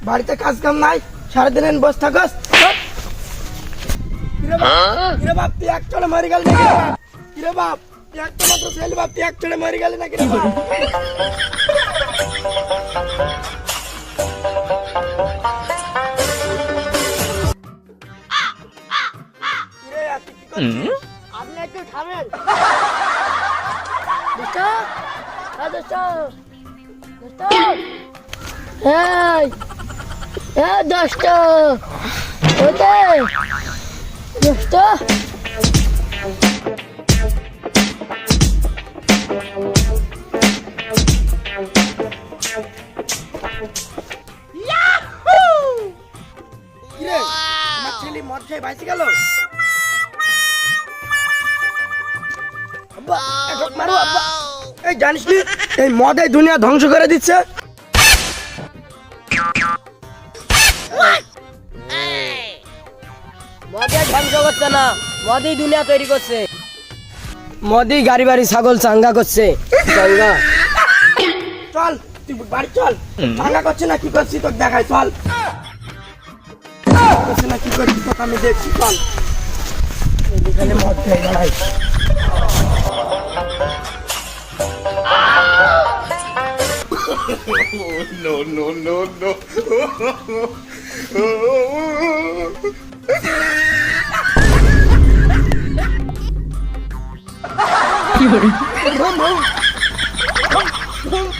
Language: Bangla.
বাড়িতে কাজ কাম নাই, সারাদিন বসে থাকস। কিরে বাপ তুই এক চড়ে মরে গেলি নাকি রে বাপ? কিরে বাপ তুই একটা মাত্র ছেলে বাপ, তুই এক চড়ে মরে গেলি নাকি রে বাপ? কিরে তুই কি করছিস? আপনি একটু থামেন। দোস্ত, হ্যাঁ দোস্ত, দোস্ত, এই, এই দোস্ত, ওতে, দোস্ত, কিরে আমার ছেলে মদ খেয়ে বাইসে গেল। আব্বা, এসব মারো আব্বা। এই জানিস নি এই মদ এই দুনিয়া ধ্বংস করে দিচ্ছে। মদে ধ্বংস করছে না, মদই দুনিয়া তৈরি করছে। মদই গাড়ি বাড়ি ছাগল চাঙ্গা করছে। চাঙ্গা চল তুই বাড়ি চল, চাঙ্গা করছে না কি করছিস তোকে দেখাই, চল করছে না কি করছিস তোকে আমি দেখছি, চল এখানে মদ খেয়ে বেড়াই। No, no, no, no. ঘুম, ঘুম।